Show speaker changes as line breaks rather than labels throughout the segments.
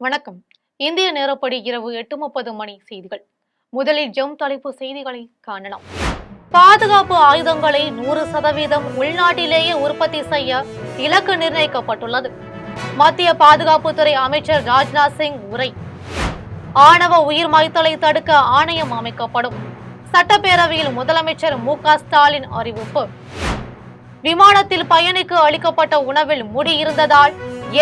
வணக்கம். இந்திய நேரப்படி இரவு 8:30 மணி செய்திகள். முதலில் தலைப்பு செய்திகளை காணலாம். பாதுகாப்பு ஆயுதங்களை 100% உள்நாட்டிலேயே உற்பத்தி செய்ய இலக்கு நிர்ணயிக்கப்பட்டுள்ளது. மத்திய பாதுகாப்புத்துறை அமைச்சர் ராஜ்நாத் சிங் உரை. ஆணவ உயிர் மாய்த்தலை தடுக்க ஆணையம் அமைக்கப்படும். சட்டப்பேரவையில் முதலமைச்சர் மு.க.ஸ்டாலின் அறிவிப்பு. விமானத்தில் பயணிக்கு அளிக்கப்பட்ட உணவில் முடி இருந்ததால்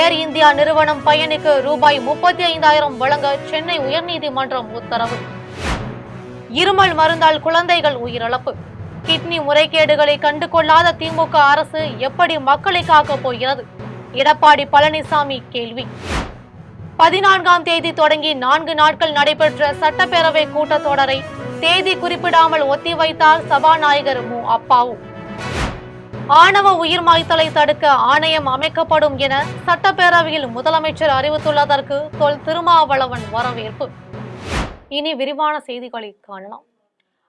ஏர் இந்தியா நிறுவனம் பயணிக்கு ரூபாய் 35,000 வழங்க சென்னை உயர்நீதிமன்றம் உத்தரவு. இருமல் மருந்தால் குழந்தைகள் உயிரிழப்பு. கிட்னி முறைகேடுகளை கண்டுகொள்ளாத திமுக அரசு எப்படி மக்களை காக்கப் போகிறது? எடப்பாடி பழனிசாமி கேள்வி. 14ஆம் தேதி தொடங்கி 4 நாட்கள் நடைபெற்ற சட்டப்பேரவை கூட்டத்தொடரை தேதி குறிப்பிடாமல் ஒத்திவைத்தார் சபாநாயகர் மு. அப்பாவு. ஆணவ உயிர் மாய்த்தலை தடுக்க ஆணையம் அமைக்கப்படும் என சட்டப்பேரவையில் முதலமைச்சர் அறிவித்துள்ளதற்கு தொல் திருமாவளவன் வரவேற்பு. இனி விரிவான செய்திகளை காணலாம்.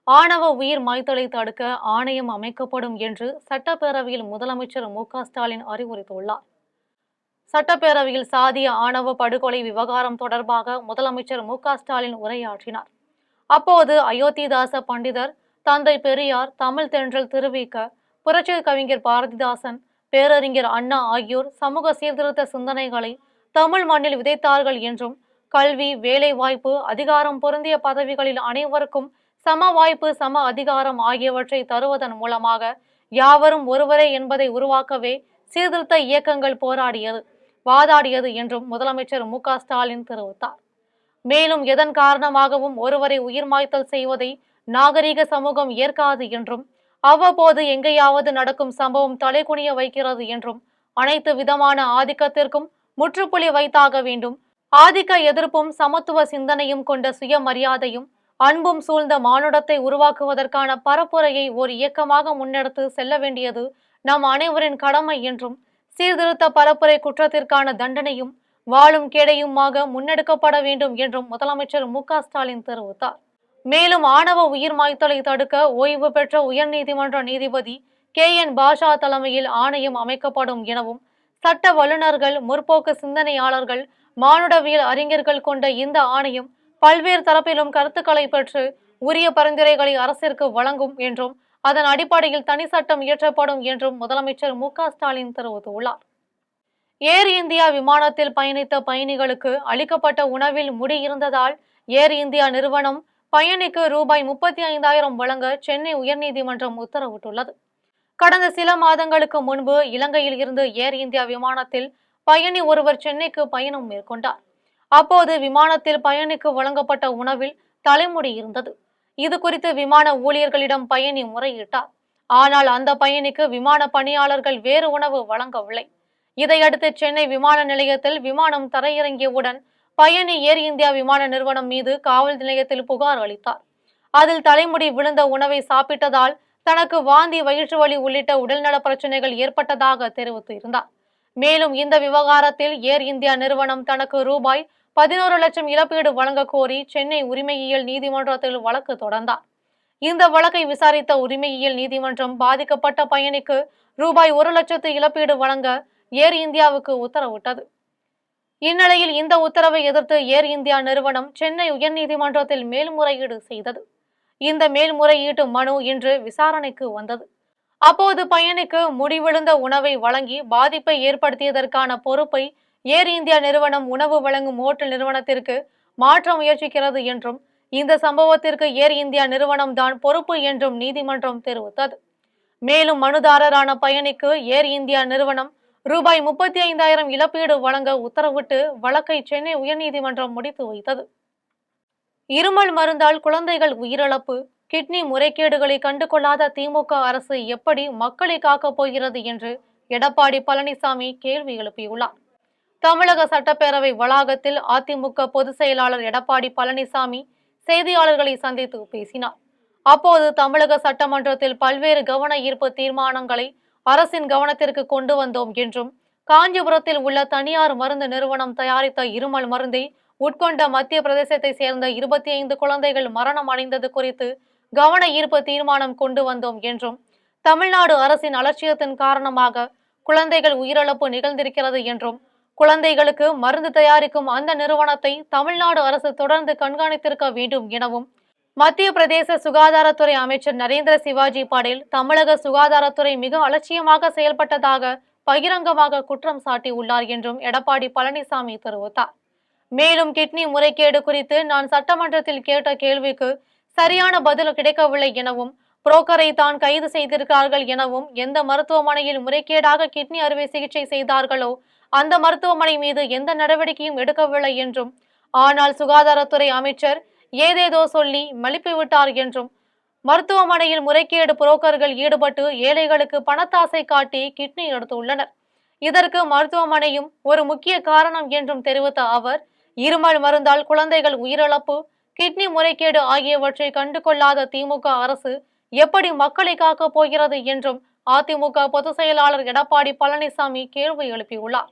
ஆணவ உயிர் மாய்த்தலை தடுக்க ஆணையம் அமைக்கப்படும் என்று சட்டப்பேரவையில் முதலமைச்சர் மு.க.ஸ்டாலின் அறிவுறுத்தியுள்ளார். சட்டப்பேரவையில் சாதிய ஆணவ படுகொலை விவகாரம் தொடர்பாக முதலமைச்சர் மு.க.ஸ்டாலின் உரையாற்றினார். அப்போது அயோத்திதாச பண்டிதர், தந்தை பெரியார், தமிழ் தென்றல் திருவிக, புரட்சி கவிஞர் பாரதிதாசன், பேரறிஞர் அண்ணா ஆகியோர் சமூக சீர்திருத்த சிந்தனைகளை தமிழ் மண்ணில் விதைத்தார்கள் என்றும், கல்வி, வேலைவாய்ப்பு, அதிகாரம் பொருந்திய பதவிகளில் அனைவருக்கும் சம வாய்ப்பு, சம அதிகாரம் ஆகியவற்றை தருவதன் மூலமாக யாவரும் ஒருவரே என்பதை உருவாக்கவே சீர்திருத்த இயக்கங்கள் போராடியது, வாதாடியது என்றும் முதலமைச்சர் மு.க.ஸ்டாலின் தெரிவித்தார். மேலும் எதன் காரணமாகவும் ஒருவரை உயிர் மாய்த்தல் செய்வதை நாகரீக சமூகம் ஏற்காது என்றும், அவ்வப்போது எங்கேயாவது நடக்கும் சம்பவம் தலைகுனிய வைக்கிறது என்றும், அனைத்து விதமான ஆதிக்கத்திற்கும் முற்றுப்புள்ளி வைத்தாக வேண்டும். ஆதிக்க எதிர்ப்பும் சமத்துவ சிந்தனையும் கொண்ட சுயமரியாதையும் அன்பும் சூழ்ந்த மானுடத்தை உருவாக்குவதற்கான பரப்புரையை ஒரு இயக்கமாக முன்னெடுத்து செல்ல வேண்டியது நம் அனைவரின் கடமை என்றும், சீர்திருத்த பரப்புரை குற்றத்திற்கான தண்டனையும் வாழும் கேடையுமாக முன்னெடுக்கப்பட வேண்டும் என்றும் முதலமைச்சர் மு.க.ஸ்டாலின் தெரிவித்தார். மேலும் ஆணவ உயிர் மாய்த்தலை தடுக்க ஓய்வு பெற்ற உயர்நீதிமன்ற நீதிபதி K.N. பாஷா தலைமையில் ஆணையம் அமைக்கப்படும் எனவும், சட்ட வல்லுநர்கள், முற்போக்கு சிந்தனையாளர்கள், மானுடவியல் அறிஞர்கள் கொண்ட இந்த ஆணையம் பல்வேறு தரப்பிலும் கருத்துக்களை பெற்று உரிய பரிந்துரைகளை அரசிற்கு வழங்கும் என்றும், அதன் அடிப்படையில் தனி சட்டம் இயற்றப்படும் என்றும் முதலமைச்சர் மு.க.ஸ்டாலின் தெரிவித்துள்ளார். ஏர் இந்தியா விமானத்தில் பயணித்த பயணிகளுக்கு அளிக்கப்பட்ட உணவில் முடி இருந்ததால் ஏர் இந்தியா நிறுவனம் பயணிக்கு ரூபாய் 35,000 வழங்க சென்னை உயர்நீதிமன்றம் உத்தரவிட்டுள்ளது. கடந்த சில மாதங்களுக்கு முன்பு இலங்கையில் இருந்து ஏர் இந்தியா விமானத்தில் பயணி ஒருவர் சென்னைக்கு பயணம் மேற்கொண்டார். அப்போது விமானத்தில் பயணிக்கு வழங்கப்பட்ட உணவில் தலைமுடி இருந்தது. இது குறித்து விமான ஊழியர்களிடம் பயணி முறையிட்டார். ஆனால் அந்த பயணிக்கு விமான பணியாளர்கள் வேறு உணவு வழங்கவில்லை. இதையடுத்து சென்னை விமான நிலையத்தில் விமானம் தரையிறங்கியவுடன் பயணி ஏர் இந்தியா விமான நிறுவனம் மீது காவல் நிலையத்தில் புகார் அளித்தார். அதில் தலைமுடி விழுந்த உணவை சாப்பிட்டதால் தனக்கு வாந்தி, வயிற்று வலி உள்ளிட்ட உடல்நல பிரச்சனைகள் ஏற்பட்டதாக தெரிவித்து இருந்தார். மேலும் இந்த விவகாரத்தில் ஏர் இந்தியா நிறுவனம் தனக்கு ரூபாய் 11 லட்சம் இழப்பீடு வழங்க கோரி சென்னை உரிமையியல் நீதிமன்றத்தில் வழக்கு தொடர்ந்தார். இந்த வழக்கை விசாரித்த உரிமையியல் நீதிமன்றம் பாதிக்கப்பட்ட பயணிக்கு ரூபாய் 1 லட்சத்து இழப்பீடு வழங்க ஏர் இந்தியாவுக்கு உத்தரவிட்டது. இந்நிலையில் இந்த உத்தரவை எதிர்த்து ஏர் இந்தியா நிறுவனம் சென்னை உயர்நீதிமன்றத்தில் மேல்முறையீடு செய்தது. இந்த மேல்முறையீட்டு மனு இன்று விசாரணைக்கு வந்தது. அப்போது பயணிக்கு முடிவிழுந்த உணவை வழங்கி பாதிப்பை ஏற்படுத்தியதற்கான பொறுப்பை ஏர் இந்தியா நிறுவனம் உணவு வழங்கும் ஓட்டல் நிறுவனத்திற்கு மாற்ற முயற்சிக்கிறது என்றும், இந்த சம்பவத்திற்கு ஏர் இந்தியா நிறுவனம் தான் பொறுப்பு என்றும் நீதிமன்றம் தெரிவித்தது. மேலும் மனுதாரரான பயணிக்கு ஏர் இந்தியா நிறுவனம் ரூபாய் 35,000 இழப்பீடு வழங்க உத்தரவிட்டு வழக்கை சென்னை உயர்நீதிமன்றம் முடித்து வைத்தது. இருமல் மருந்தால் குழந்தைகள் உயிரிழப்பு. கிட்னி முறைகேடுகளை கண்டுகொள்ளாத திமுக அரசு எப்படி மக்களை காக்கப் போகிறது என்று எடப்பாடி பழனிசாமி கேள்வி எழுப்பியுள்ளார். தமிழக சட்டப்பேரவை வளாகத்தில் அதிமுக பொதுச் செயலாளர் எடப்பாடி பழனிசாமி செய்தியாளர்களை சந்தித்து பேசினார். அப்போது தமிழக சட்டமன்றத்தில் பல்வேறு கவன ஈர்ப்பு தீர்மானங்களை அரசின் கவனத்திற்கு கொண்டு வந்தோம் என்றும், காஞ்சிபுரத்தில் உள்ள தனியார் மருந்து நிறுவனம் தயாரித்த இருமல் மருந்தை உட்கொண்ட மத்திய பிரதேசத்தை சேர்ந்த 25 குழந்தைகள் மரணம் அடைந்தது குறித்து கவன ஈர்ப்பு தீர்மானம் கொண்டு வந்தோம் என்றும், தமிழ்நாடு அரசின் அலட்சியத்தின் காரணமாக குழந்தைகள் உயிரிழப்பு நிகழ்ந்திருக்கிறது என்றும், குழந்தைகளுக்கு மருந்து தயாரிக்கும் அந்த நிறுவனத்தை தமிழ்நாடு அரசு தொடர்ந்து கண்காணித்திருக்க வேண்டும் எனவும் மத்திய பிரதேச சுகாதாரத்துறை அமைச்சர் நரேந்திர சிவாஜி படேல் தமிழக சுகாதாரத்துறை மிக அலட்சியமாக செயல்பட்டதாக பகிரங்கமாக குற்றம் சாட்டியுள்ளார் என்றும் எடப்பாடி பழனிசாமி தெரிவித்தார். மேலும் கிட்னி முறைகேடு குறித்து நான் சட்டமன்றத்தில் கேட்ட கேள்விக்கு சரியான பதில் கிடைக்கவில்லை எனவும் புரோக்கரை தான் கைது செய்திருக்கிறார்கள் எனவும் எந்த மருத்துவமனையில் முறைகேடாக கிட்னி அறுவை சிகிச்சை செய்தார்களோ அந்த மருத்துவமனை மீது எந்த நடவடிக்கையும் எடுக்கவில்லை என்றும் ஆனால் சுகாதாரத்துறை அமைச்சர் ஏதேதோ சொல்லி மழுப்பிவிட்டார் என்றும் மருத்துவமனையில் முறைகேடு புரோக்கர்கள் ஈடுபட்டு ஏழைகளுக்கு பணத்தாசை காட்டி கிட்னி எடுத்துள்ளனர். இதற்கு மருத்துவமனையும் ஒரு முக்கிய காரணம் என்றும் தெரிவித்த அவர் இருமல் மருந்தால் குழந்தைகள் உயிரிழப்பு கிட்னி முறைகேடு ஆகியவற்றை கண்டுகொள்ளாத திமுக அரசு எப்படி மக்களை காக்கப் போகிறது என்றும் அதிமுக பொதுச் செயலாளர் எடப்பாடி பழனிசாமி கேள்வி எழுப்பியுள்ளார்.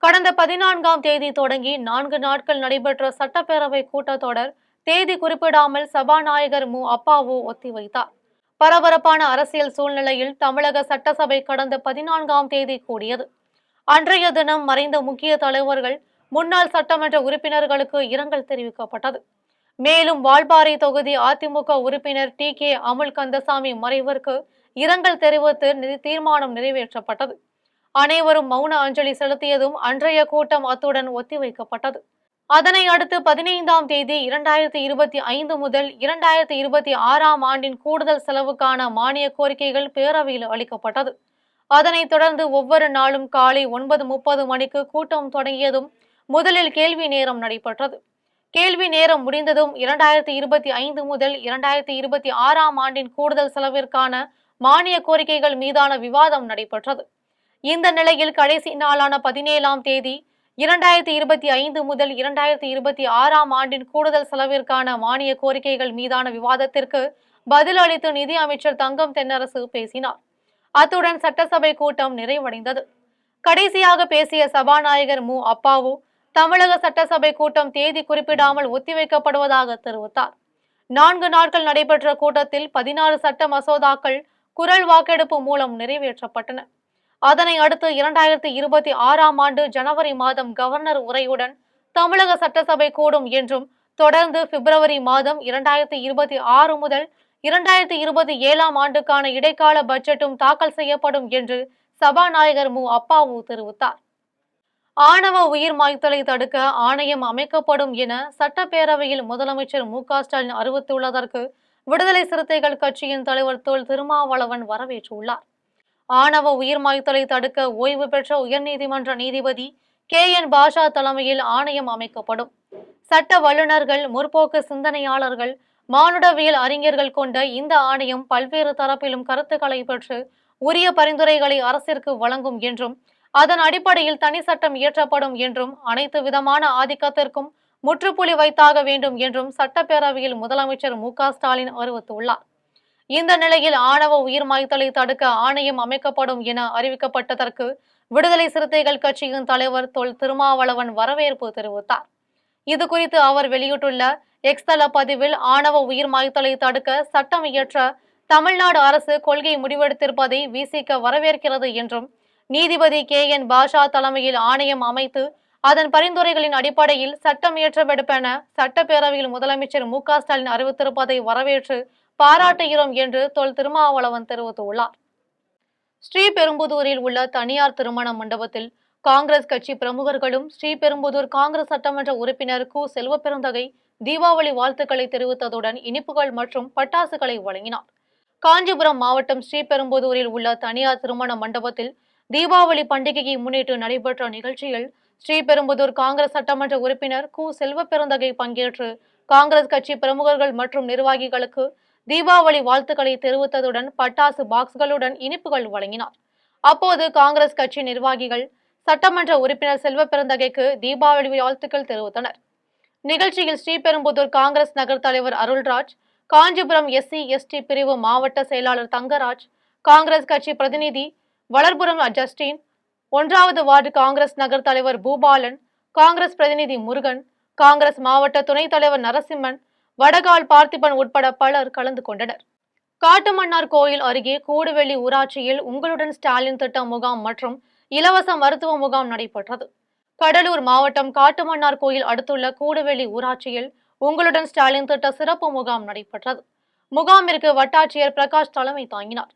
கடந்த 14ஆம் தேதி தொடங்கி 4 நாட்கள் நடைபெற்ற சட்டப்பேரவை கூட்டத்தொடர் தேதி குறிப்பிடாமல் சபாநாயகர் மு அப்பாவு ஒத்திவைத்தார். பரபரப்பான அரசியல் சூழ்நிலையில் தமிழக சட்டசபை கடந்த 14ஆம் தேதி கூடியது. அன்றைய தினம் மறைந்த முக்கிய தலைவர்கள் முன்னாள் சட்டமன்ற உறுப்பினர்களுக்கு இரங்கல் தெரிவிக்கப்பட்டது. மேலும் வால்பாறை தொகுதி அதிமுக உறுப்பினர் டி.கே. அமுல் கந்தசாமி மறைவிற்கு இரங்கல் தெரிவித்து தீர்மானம் நிறைவேற்றப்பட்டது. அனைவரும் மௌன அஞ்சலி செலுத்தியதும் அன்றைய கூட்டம் அத்துடன் ஒத்திவைக்கப்பட்டது. அதனை அடுத்து 15ஆம் தேதி 2025 முதல் 2026ஆம் ஆண்டின் கூடுதல் செலவுக்கான மானிய கோரிக்கைகள் பேரவையில் அளிக்கப்பட்டது. அதனைத் தொடர்ந்து ஒவ்வொரு நாளும் காலை 9:30 மணிக்கு கூட்டம் தொடங்கியதும் முதலில் கேள்வி நேரம் நடைபெற்றது. கேள்வி நேரம் முடிந்ததும் 2025 முதல் 2026ஆம் ஆண்டின் கூடுதல் செலவிற்கான மானிய கோரிக்கைகள் மீதான விவாதம் நடைபெற்றது. இந்த நிலையில் கடைசி நாளான 17ஆம் தேதி 2025 முதல் 2026ஆம் ஆண்டின் கூடுதல் செலவிற்கான மானிய கோரிக்கைகள் மீதான விவாதத்திற்கு பதில் அளித்து நிதி அமைச்சர் தங்கம் தென்னரசு பேசினார். அத்துடன் சட்டசபை கூட்டம் நிறைவடைந்தது. கடைசியாக பேசிய சபாநாயகர் மு அப்பாவு தமிழக சட்டசபை கூட்டம் தேதி குறிப்பிடாமல் ஒத்திவைக்கப்படுவதாக தெரிவித்தார். 4 நாட்கள் நடைபெற்ற கூட்டத்தில் 16 சட்ட மசோதாக்கள் குரல் வாக்கெடுப்பு மூலம் நிறைவேற்றப்பட்டன. அதனை அடுத்து 2026ஆம் ஆண்டு ஜனவரி மாதம் கவர்னர் உரையுடன் தமிழக சட்டசபை கூடும் என்றும் தொடர்ந்து பிப்ரவரி மாதம் 2026 முதல் 2027ஆம் ஆண்டுக்கான இடைக்கால பட்ஜெட்டும் தாக்கல் செய்யப்படும் என்று சபாநாயகர் மு அப்பாவு தெரிவித்தார். ஆணவ உயிர் மாய்த்தலை தடுக்க ஆணையம் அமைக்கப்படும் என சட்டப்பேரவையில் முதலமைச்சர் மு.க.ஸ்டாலின் அறிவித்துள்ளதற்கு விடுதலை சிறுத்தைகள் கட்சியின் தலைவர் தொல் திருமாவளவன் வரவேற்றுள்ளார். ஆணவ உயிர் மாய்த்தலை தடுக்க ஓய்வு பெற்ற உயர்நீதிமன்ற நீதிபதி கே.என். பாஷா தலைமையில் ஆணையம் அமைக்கப்படும். சட்ட வல்லுநர்கள், முற்போக்கு சிந்தனையாளர்கள், மானுடவியல் அறிஞர்கள் கொண்ட இந்த ஆணையம் பல்வேறு தரப்பிலும் கருத்துக்களை பெற்று உரிய பரிந்துரைகளை அரசிற்கு வழங்கும் என்றும் அதன் அடிப்படையில் தனி சட்டம் இயற்றப்படும் என்றும் அனைத்து விதமான ஆதிக்கத்திற்கும் முற்றுப்புள்ளி வைத்தாக வேண்டும் என்றும் சட்டப்பேரவையில் முதலமைச்சர் மு.க.ஸ்டாலின் அறிவித்துள்ளார். இந்த நிலையில் ஆணவ உயிர் மாய்த்தலை தடுக்க ஆணையம் அமைக்கப்படும் என அறிவிக்கப்பட்டதற்கு விடுதலை சிறுத்தைகள் கட்சியின் தலைவர் தொல் திருமாவளவன் வரவேற்பு தெரிவித்தார். இதுகுறித்து அவர் வெளியிட்டுள்ள எக்ஸ் தள பதிவில் ஆணவ உயிர் மாய்த்தலை தடுக்க சட்டம் இயற்ற தமிழ்நாடு அரசு கொள்கை முடிவெடுத்திருப்பதை விசிக வரவேற்கிறது என்றும் நீதிபதி கே.என். பாஷா தலைமையில் ஆணையம் அமைத்து அதன் பரிந்துரைகளின் அடிப்படையில் சட்டம் இயற்றப்பெடுப்பென சட்டப்பேரவையில் முதலமைச்சர் மு.க.ஸ்டாலின் அறிவித்திருப்பதை வரவேற்று பாராட்டுகிறோம் என்று தொல் திருமாவளவன் தெரிவித்துள்ளார். ஸ்ரீபெரும்புதூரில் உள்ள தனியார் திருமண மண்டபத்தில் காங்கிரஸ் கட்சி பிரமுகர்களும் ஸ்ரீபெரும்புதூர் காங்கிரஸ் சட்டமன்ற உறுப்பினர் கு. செல்வப்பெருந்தகை தீபாவளி வாழ்த்துக்களை தெரிவித்ததுடன் இனிப்புகள் மற்றும் பட்டாசுகளை வழங்கினார். காஞ்சிபுரம் மாவட்டம் ஸ்ரீபெரும்புதூரில் உள்ள தனியார் திருமண மண்டபத்தில் தீபாவளி பண்டிகையை முன்னிட்டு நடைபெற்ற நிகழ்ச்சியில் ஸ்ரீபெரும்புதூர் காங்கிரஸ் சட்டமன்ற உறுப்பினர் கு. செல்வப்பெருந்தகை பங்கேற்று காங்கிரஸ் கட்சி பிரமுகர்கள் மற்றும் நிர்வாகிகளுக்கு தீபாவளி வாழ்த்துக்களை தெரிவித்ததுடன் பட்டாசு பாக்ஸ்களுடன் இனிப்புகள் வழங்கினார். அப்போது காங்கிரஸ் கட்சி நிர்வாகிகள் சட்டமன்ற உறுப்பினர் செல்வப்பெருந்தகைக்கு தீபாவளி வாழ்த்துக்கள் தெரிவித்தனர். நிகழ்ச்சியில் ஸ்ரீபெரும்புதூர் காங்கிரஸ் நகர் தலைவர் அருள்ராஜ், காஞ்சிபுரம் SC/ST பிரிவு மாவட்ட செயலாளர் தங்கராஜ், காங்கிரஸ் கட்சி பிரதிநிதி வளர்புரம் ஜஸ்டின், 1வது வார்டு காங்கிரஸ் நகர் தலைவர் பூபாலன், காங்கிரஸ் பிரதிநிதி முருகன், காங்கிரஸ் மாவட்ட துணைத் தலைவர் நரசிம்மன், வடகால் பார்த்திபன் உட்பட பலர் கலந்து கொண்டனர். காட்டுமன்னார் கோயில் அருகே கூடுவெளி ஊராட்சியில் உங்களுடன் ஸ்டாலின் திட்ட முகாம் மற்றும் இலவச மருத்துவ முகாம் நடைபெற்றது. கடலூர் மாவட்டம் காட்டுமன்னார் கோயில் அடுத்துள்ள கூடுவெளி ஊராட்சியில் உங்களுடன் ஸ்டாலின் திட்ட சிறப்பு முகாம் நடைபெற்றது. முகாமிற்கு வட்டாட்சியர் பிரகாஷ் தலைமை தாங்கினார்.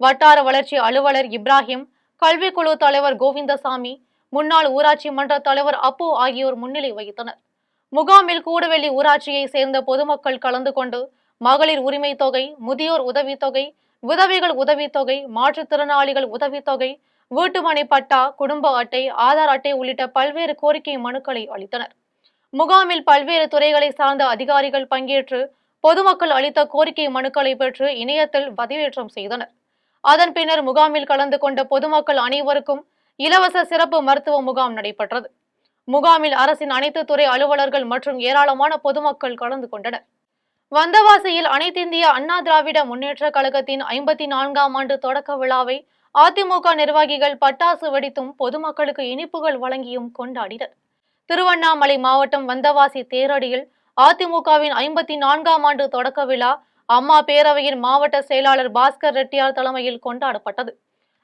வட்டார வளர்ச்சி அலுவலர் இப்ராஹிம், கல்விக்குழு தலைவர் கோவிந்தசாமி, முன்னாள் ஊராட்சி மன்ற தலைவர் அப்பு ஆகியோர் முன்னிலை வகித்தனர். முகாமில் கூடுவெளி ஊராட்சியை சேர்ந்த பொதுமக்கள் கலந்து கொண்டு மகளிர் உரிமை தொகை, முதியோர் உதவித்தொகை, விதவைகள் உதவித்தொகை, மாற்றுத்திறனாளிகள் உதவித்தொகை, வீட்டுமனை பட்டா, குடும்ப அட்டை, ஆதார் அட்டை உள்ளிட்ட பல்வேறு கோரிக்கை மனுக்களை அளித்தனர். முகாமில் பல்வேறு துறைகளை சார்ந்த அதிகாரிகள் பங்கேற்று பொதுமக்கள் அளித்த கோரிக்கை மனுக்களை பெற்று இணையத்தில் பதிவேற்றம் செய்தனர். அதன் பின்னர் முகாமில் கலந்து கொண்ட பொதுமக்கள் அனைவருக்கும் இலவச சிறப்பு மருத்துவ முகாம் நடைபெற்றது. முகாமில் அரசின் அனைத்து துறை அலுவலர்கள் மற்றும் ஏராளமான பொதுமக்கள் கலந்து கொண்டனர். வந்தவாசியில் அனைத்திந்திய அண்ணா திராவிட முன்னேற்ற கழகத்தின் 54ஆம் ஆண்டு தொடக்க விழாவை அதிமுக நிர்வாகிகள் பட்டாசு வெடித்தும் பொதுமக்களுக்கு இனிப்புகள் வழங்கியும் கொண்டாடினர். திருவண்ணாமலை மாவட்டம் வந்தவாசி தேரடியில் அதிமுகவின் 54ஆம் ஆண்டு தொடக்க விழா அம்மா பேரவையின் மாவட்ட செயலாளர் பாஸ்கர் ரெட்டியார் தலைமையில் கொண்டாடப்பட்டது.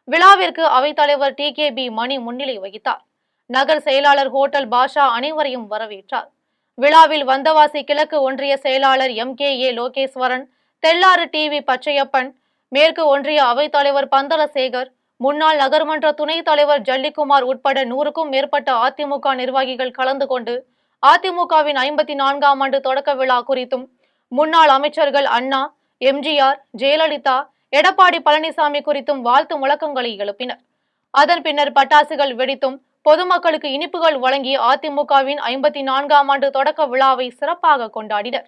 விழாவிற்கு அவைத்தலைவர் TKB மணி முன்னிலை வகித்தார். நகர் செயலாளர் ஹோட்டல் பாஷா அனைவரையும் வரவேற்றார். விழாவில் வந்தவாசி கிழக்கு ஒன்றிய செயலாளர் MKA லோகேஸ்வரன், தெள்ளாறு TV பச்சையப்பன், மேற்கு ஒன்றிய அவைத்தலைவர் பந்தலசேகர், முன்னாள் நகர்மன்ற துணைத் தலைவர் ஜல்லிக்குமார் உட்பட 100க்கும் மேற்பட்ட அதிமுக நிர்வாகிகள் கலந்து கொண்டு அதிமுகவின் 54ஆம் ஆண்டு தொடக்க விழா குறித்தும் முன்னாள் அமைச்சர்கள் அண்ணா, MGR, ஜெயலலிதா, எடப்பாடி பழனிசாமி குறித்தும் வாழ்த்து முழக்கங்களை எழுப்பினர். அதன் பின்னர் பட்டாசுகள் வெடித்தும் பொதுமக்களுக்கு இனிப்புகள் வழங்கி அதிமுகவின் 54ஆம் ஆண்டு தொடக்க விழாவை சிறப்பாக கொண்டாடினர்.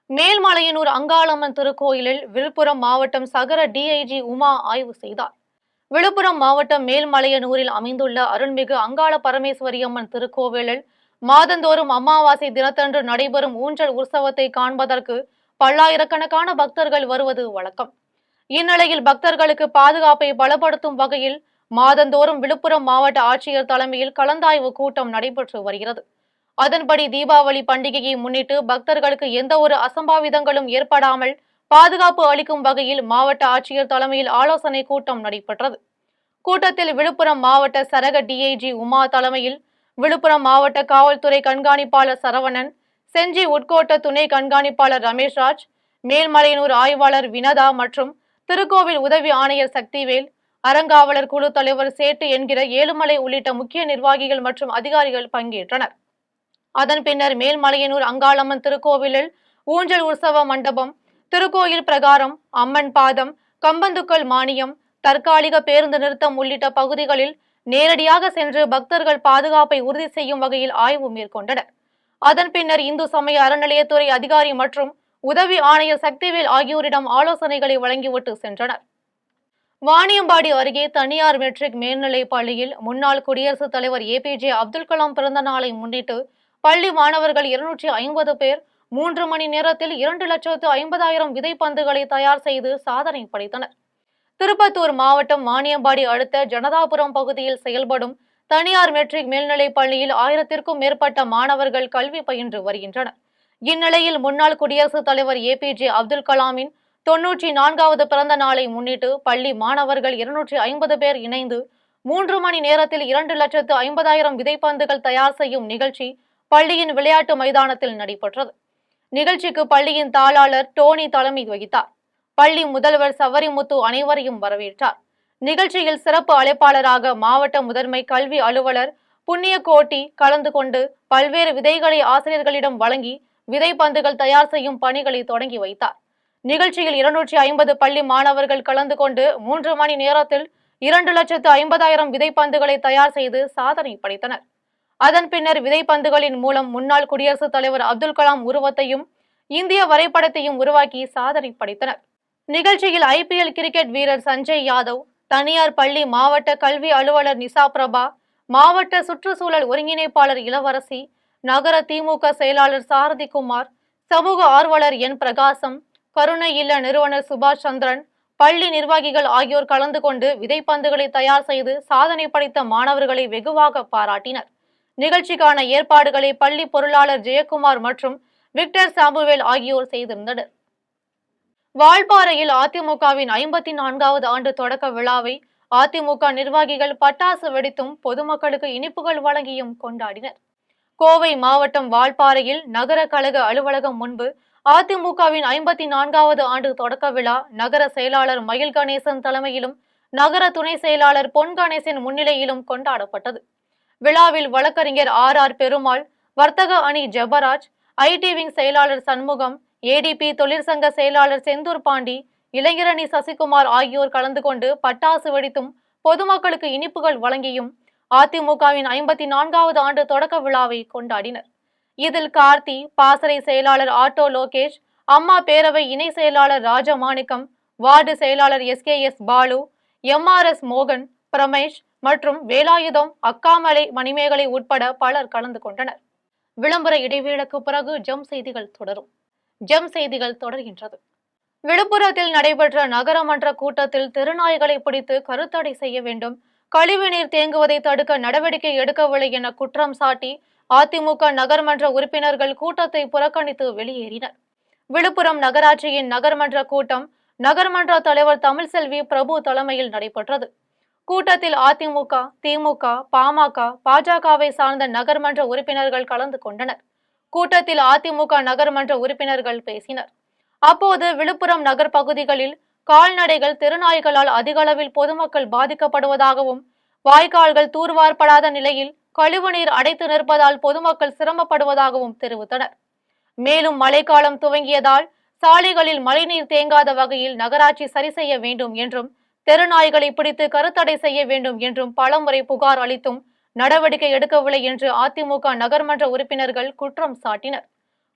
மேல்மலையனூர் அங்காளம்மன் திருக்கோயிலில் விழுப்புரம் மாவட்டம் சகர DIG உமா ஆய்வு செய்தார். விழுப்புரம் மாவட்டம் மேல்மலையனூரில் அமைந்துள்ள அருள்மிகு அங்காள பரமேஸ்வரி அம்மன் திருக்கோவிலில் மாதந்தோறும் அமாவாசை தினத்தன்று நடைபெறும் ஊஞ்சல் உற்சவத்தை காண்பதற்கு பல்லாயிரக்கணக்கான பக்தர்கள் வருவது வழக்கம். இந்நிலையில் பக்தர்களுக்கு பாதுகாப்பை பலப்படுத்தும் வகையில் மாதந்தோறும் விழுப்புரம் மாவட்ட ஆட்சியர் தலைமையில் கலந்தாய்வு கூட்டம் நடைபெற்று வருகிறது. அதன்படி தீபாவளி பண்டிகையை முன்னிட்டு பக்தர்களுக்கு எந்த ஒரு அசம்பாவிதங்களும் ஏற்படாமல் பாதுகாப்பு அளிக்கும் வகையில் மாவட்ட ஆட்சியர் தலைமையில் ஆலோசனை கூட்டம் நடைபெற்றது. கூட்டத்தில் விழுப்புரம் மாவட்ட சரக DIG உமா தலைமையில் விழுப்புரம் மாவட்ட காவல்துறை கண்காணிப்பாளர் சரவணன், செஞ்சி உட்கோட்ட துணை கண்காணிப்பாளர் ரமேஷ்ராஜ், மேல்மலையனூர் ஆய்வாளர் வினதா மற்றும் திருக்கோவில் உதவி ஆணையர் சக்திவேல், அறங்காவலர் குழு தலைவர் சேட்டு என்கிற ஏழுமலை உள்ளிட்ட முக்கிய நிர்வாகிகள் மற்றும் அதிகாரிகள் பங்கேற்றனர். அதன் பின்னர் மேல்மலையனூர் அங்காளம்மன் திருக்கோவிலில் ஊஞ்சல் உற்சவ மண்டபம், திருக்கோயில் பிரகாரம், அம்மன் பாதம், கம்பந்துக்கல் மானியம், தற்காலிக பேருந்து நிறுத்தம் உள்ளிட்ட பகுதிகளில் நேரடியாக சென்று பக்தர்கள் பாதுகாப்பை உறுதி செய்யும் வகையில் ஆய்வு மேற்கொண்டனர். அதன் பின்னர் இந்து சமய அறநிலையத்துறை அதிகாரி மற்றும் உதவி ஆணையர் சக்திவேல் ஆகியோரிடம் ஆலோசனைகளை வழங்கிவிட்டு சென்றனர். வாணியம்பாடி அருகே தனியார் மெட்ரிக் மேல்நிலைப் பள்ளியில் முன்னாள் குடியரசுத் தலைவர் APJ அப்துல் கலாம் பிறந்த நாளை முன்னிட்டு பள்ளி மாணவர்கள் 250 பேர் 3 மணி நேரத்தில் 2,50,000 விதைப்பந்துகளை தயார் செய்து சாதனை படைத்தனர். திருப்பத்தூர் மாவட்டம் வாணியம்பாடி அடுத்த ஜனதாபுரம் பகுதியில் செயல்படும் தனியார் மெட்ரிக் மேல்நிலைப் பள்ளியில் 1000க்கும் மேற்பட்ட மாணவர்கள் கல்வி பயின்று வருகின்றனர். இந்நிலையில் முன்னாள் குடியரசுத் தலைவர் APJ அப்துல் கலாமின் 94வது பிறந்த நாளை முன்னிட்டு பள்ளி மாணவர்கள் 250 பேர் இணைந்து 3 மணி நேரத்தில் 2,50,000 விதைப்பந்துகள் தயார் செய்யும் நிகழ்ச்சி பள்ளியின் விளையாட்டு மைதானத்தில் நடைபெற்றது. நிகழ்ச்சிக்கு பள்ளியின் தாளாளர் டோனி தலைமை வகித்தார். பள்ளி முதல்வர் சவரிமுத்து அனைவரையும் வரவேற்றார். நிகழ்ச்சியில் சிறப்பு அழைப்பாளராக மாவட்ட முதன்மை கல்வி அலுவலர் புண்ணியகோட்டி கலந்து கொண்டு பல்வேறு விதைகளை ஆசிரியர்களிடம் வழங்கி விதைப்பந்துகள் தயார் செய்யும் பணிகளை தொடங்கி வைத்தார். நிகழ்ச்சியில் 250 பள்ளி மாணவர்கள் கலந்து கொண்டு 3 மணி நேரத்தில் 2,50,000 விதைப்பந்துகளை தயார் செய்து சாதனை படைத்தனர். அதன் பின்னர் விதைப்பந்துகளின் மூலம் முன்னாள் குடியரசுத் தலைவர் அப்துல் கலாம் உருவத்தையும் இந்திய வரைபடத்தையும் உருவாக்கி சாதனை படைத்தனர். நிகழ்ச்சியில் IPL கிரிக்கெட் வீரர் சஞ்சய் யாதவ், தனியார் பள்ளி மாவட்ட கல்வி அலுவலர் நிசா பிரபா, மாவட்ட சுற்றுச்சூழல் ஒருங்கிணைப்பாளர் இளவரசி, நகர திமுக செயலாளர் சாரதி குமார், சமூக ஆர்வலர் N பிரகாசம், கருணை இல்ல நிறுவனர் சுபாஷ் சந்திரன், பள்ளி நிர்வாகிகள் ஆகியோர் கலந்து கொண்டு விதைப்பந்துகளை தயார் செய்து சாதனை படைத்த மாணவர்களை வெகுவாக பாராட்டினர். நிகழ்ச்சிக்கான ஏற்பாடுகளை பள்ளி பொருளாளர் ஜெயக்குமார் மற்றும் விக்டர் சாமுவேல் ஆகியோர் செய்திருந்தனர். வால்பாறையில் அதிமுகவின் 54வது ஆண்டு தொடக்க விழாவை அதிமுக நிர்வாகிகள் பட்டாசு வெடித்தும் பொதுமக்களுக்கு இனிப்புகள் வழங்கியும் கொண்டாடினர். கோவை மாவட்டம் வால்பாறையில் நகர கழக அலுவலகம் முன்பு அதிமுகவின் 54வது ஆண்டு தொடக்க விழா நகர செயலாளர் மயில் கணேசன் தலைமையிலும் நகர துணை செயலாளர் பொன் கணேசன் முன்னிலையிலும் கொண்டாடப்பட்டது. விழாவில் வழக்கறிஞர் ஆர் பெருமாள், வர்த்தக அணி ஜெபராஜ், ஐடி விங் செயலாளர் சண்முகம், ஏடிபி தொழிற்சங்க செயலாளர் செந்தூர் பாண்டி, இளைஞரணி சசிகுமார் ஆகியோர் கலந்து கொண்டு பட்டாசு வெடித்தும் பொதுமக்களுக்கு இனிப்புகள் வழங்கியும் அதிமுகவின் 54வது ஆண்டு தொடக்க விழாவை கொண்டாடினர். இதில் கார்த்தி, பாசறை செயலாளர் ஆட்டோ லோகேஷ், அம்மா பேரவை இணை செயலாளர் ராஜமாணிக்கம், வார்டு செயலாளர் எஸ் பாலு, MRS மோகன், பிரமேஷ் மற்றும் வேலாயுதம், அக்காமலை, மணிமேகலை உட்பட பலர் கலந்து கொண்டனர். விளம்பர இடைவேளைக்கு பிறகு ஜெம் செய்திகள் தொடரும். ஜெம் செய்திகள் தொடர்கின்றது. விழுப்புரத்தில் நடைபெற்ற நகரமன்ற கூட்டத்தில் தெருநாய்களை பிடித்து கருத்தடை செய்ய வேண்டும், கழிவுநீர் தேங்குவதை தடுக்க நடவடிக்கை எடுக்கவில்லை என குற்றம் சாட்டி அதிமுக நகர்மன்ற உறுப்பினர்கள் கூட்டத்தை புறக்கணித்து வெளியேறினர். விழுப்புரம் நகராட்சியின் நகர்மன்ற கூட்டம் நகர்மன்ற தலைவர் தமிழ்செல்வி பிரபு தலைமையில் நடைபெற்றது. கூட்டத்தில் அதிமுக, திமுக, பாமக, பாஜகவை சார்ந்த நகர்மன்ற உறுப்பினர்கள் கலந்து கொண்டனர். கூட்டத்தில் அதிமுக நகர்மன்ற உறுப்பினர்கள் பேசினர். அப்போது விழுப்புரம் நகர் பகுதிகளில் கால்நடைகள் தெருநாய்களால் அதிக அளவில் பொதுமக்கள் பாதிக்கப்படுவதாகவும், வாய்க்கால்கள் தூர்வார்ப்படாத நிலையில் கழிவுநீர் அடைத்து நிற்பதால் பொதுமக்கள் சிரமப்படுவதாகவும் தெரிவித்தனர். மேலும் மழைக்காலம் துவங்கியதால் சாலைகளில் மழைநீர் தேங்காத வகையில் நகராட்சி சரி செய்ய வேண்டும் என்றும், தெருநாய்களை பிடித்து கருத்தடை செய்ய வேண்டும் என்றும் பலமுறை புகார் அளித்தும் நடவடிக்கை எடுக்கவில்லை என்று அதிமுக நகர்மன்ற உறுப்பினர்கள் குற்றம் சாட்டினர்.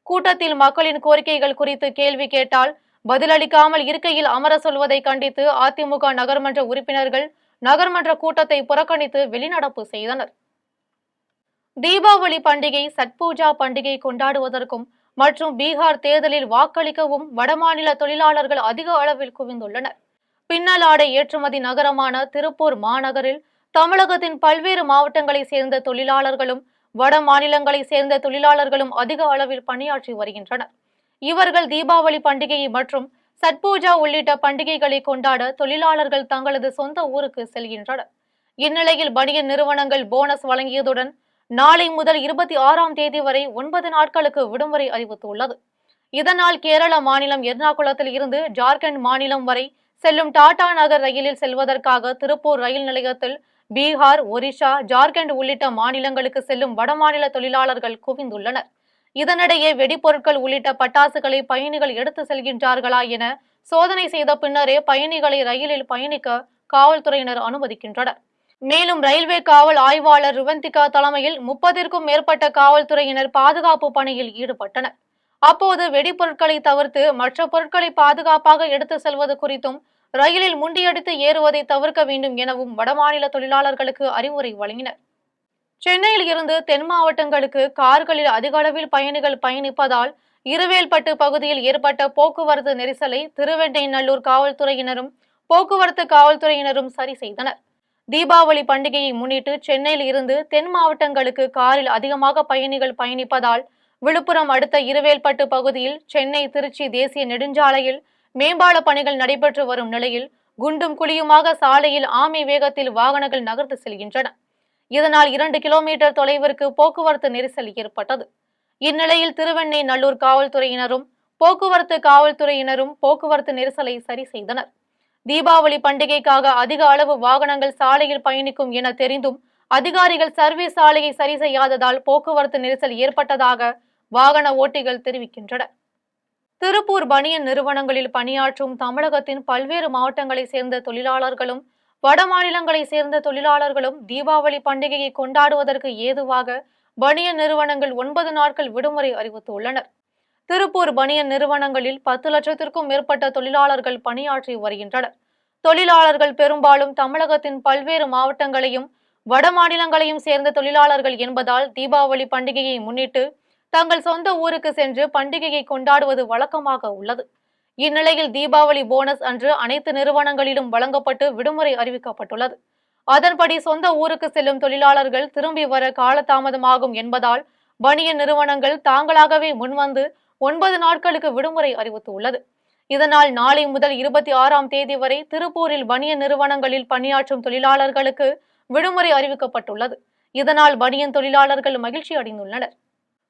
கூட்டத்தில் மக்களின் கோரிக்கைகள் குறித்து கேள்வி கேட்டால் பதிலளிக்காமல் இருக்கையில் அமர சொல்வதை கண்டித்து அதிமுக நகர்மன்ற உறுப்பினர்கள் நகர்மன்ற கூட்டத்தை புறக்கணித்து வெளிநடப்பு செய்தனர். தீபாவளி பண்டிகை, சட்பூஜா பண்டிகை கொண்டாடுவதற்கும் மற்றும் பீகார் தேர்தலில் வாக்களிக்கவும் வடமாநில தொழிலாளர்கள் அதிக அளவில் குவிந்துள்ளனர். பின்னலாடை ஏற்றுமதி நகரமான திருப்பூர் மாநகரில் தமிழகத்தின் பல்வேறு மாவட்டங்களை சேர்ந்த தொழிலாளர்களும் வட மாநிலங்களை சேர்ந்த தொழிலாளர்களும் அதிக அளவில் பணியாற்றி வருகின்றனர். இவர்கள் தீபாவளி பண்டிகை மற்றும் சட்பூஜா உள்ளிட்ட பண்டிகைகளை கொண்டாட தொழிலாளர்கள் தங்களது சொந்த ஊருக்கு செல்கின்றனர். இந்நிலையில் பனியன் நிறுவனங்கள் போனஸ் வழங்கியதுடன் நாளை முதல் 26ஆம் தேதி வரை 9 நாட்களுக்கு விடுமுறை அறிவித்துள்ளது. இதனால் கேரள மாநிலம் எர்ணாகுளத்தில் இருந்து ஜார்க்கண்ட் மாநிலம் வரை செல்லும் டாடா நகர் ரயிலில் செல்வதற்காக திருப்பூர் ரயில் நிலையத்தில் பீகார், ஒரிஷா, ஜார்க்கண்ட் உள்ளிட்ட மாநிலங்களுக்கு செல்லும் வடமாநில தொழிலாளர்கள் குவிந்துள்ளனர். இதனிடையே வெடிப்பொருட்கள் உள்ளிட்ட பட்டாசுகளை பயணிகள் எடுத்து செல்கின்றார்களா என சோதனை செய்த பின்னரே பயணிகளை ரயிலில் பயணிக்க காவல்துறையினர் அனுமதிக்கின்றனர். மேலும் ரயில்வே காவல் ஆய்வாளர் ருவந்திகா தலைமையில் 30ற்கும் மேற்பட்ட காவல்துறையினர் பாதுகாப்பு பணியில் ஈடுபட்டனர். அப்போது வெடிப்பொருட்களை தவிர்த்து மற்ற பொருட்களை பாதுகாப்பாக எடுத்து செல்வது குறித்தும், ரயிலில் முண்டியடித்து ஏறுவதை தவிர்க்க வேண்டும் எனவும் வடமாநில தொழிலாளர்களுக்கு அறிவுரை வழங்கினர். சென்னையில் இருந்து தென் மாவட்டங்களுக்கு கார்களில் அதிக அளவில் பயணிகள் பயணிப்பதால் இருவேல்பட்டு பகுதியில் ஏற்பட்ட போக்குவரத்து நெரிசலை திருவெண்ணைநல்லூர் காவல்துறையினரும் போக்குவரத்து காவல்துறையினரும் சரி செய்தனர். தீபாவளி பண்டிகையை முன்னிட்டு சென்னையில் இருந்து தென் மாவட்டங்களுக்கு காரில் அதிகமாக பயணிகள் பயணிப்பதால் விழுப்புரம் அடுத்த இருவேல்பட்டு பகுதியில் சென்னை திருச்சி தேசிய நெடுஞ்சாலையில் மேம்பால பணிகள் நடைபெற்று வரும் நிலையில் குண்டும் குழியுமாக சாலையில் ஆமை வேகத்தில் வாகனங்கள் நகர்ந்து செல்கின்றன. இதனால் 2 கிலோமீட்டர் தொலைவிற்கு போக்குவரத்து நெரிசல் ஏற்பட்டது. இந்நிலையில் திருவெண்ணைநல்லூர் காவல்துறையினரும் போக்குவரத்து நெரிசலை சரி செய்தனர். தீபாவளி பண்டிகைக்காக அதிக அளவு வாகனங்கள் சாலையில் பயணிக்கும் என தெரிந்தும் அதிகாரிகள் சர்வீஸ் சாலையை சரி செய்யாததால் போக்குவரத்து நெரிசல் ஏற்பட்டதாக வாகன ஓட்டிகள் தெரிவிக்கின்றனர். திருப்பூர் பனியன் நிறுவனங்களில் பணியாற்றும் தமிழகத்தின் பல்வேறு மாவட்டங்களை சேர்ந்த தொழிலாளர்களும் வட மாநிலங்களை சேர்ந்த தொழிலாளர்களும் தீபாவளி பண்டிகையை கொண்டாடுவதற்கு ஏதுவாக பனியன் நிறுவனங்கள் 9 நாட்கள் விடுமுறை அறிவித்துள்ளனர். திருப்பூர் பனியன் நிறுவனங்களில் 10 லட்சத்திற்கும் மேற்பட்ட தொழிலாளர்கள் பணியாற்றி வருகின்றனர். தொழிலாளர்கள் பெரும்பாலும் தமிழகத்தின் பல்வேறு மாவட்டங்களையும் வட மாநிலங்களையும் சேர்ந்த தொழிலாளர்கள் என்பதால் தீபாவளி பண்டிகையை முன்னிட்டு தங்கள் சொந்த ஊருக்கு சென்று பண்டிகையை கொண்டாடுவது வழக்கமாக உள்ளது. இந்நிலையில் தீபாவளி போனஸ் அன்று அனைத்து நிறுவனங்களிலும் வழங்கப்பட்டு விடுமுறை அறிவிக்கப்பட்டுள்ளது. அதன்படி சொந்த ஊருக்கு செல்லும் தொழிலாளர்கள் திரும்பி வர காலதாமதமாகும் என்பதால் பனியன் நிறுவனங்கள் தாங்களாகவே முன்வந்து 9 நாட்களுக்கு விடுமுறை அறிவித்துள்ளது. இதனால் நாளை முதல் 26ஆம் தேதி வரை திருப்பூரில் பனியன் நிறுவனங்களில் பணியாற்றும் தொழிலாளர்களுக்கு விடுமுறை அறிவிக்கப்பட்டுள்ளது. இதனால் பனியன் தொழிலாளர்கள் மகிழ்ச்சி அடைந்துள்ளனர்.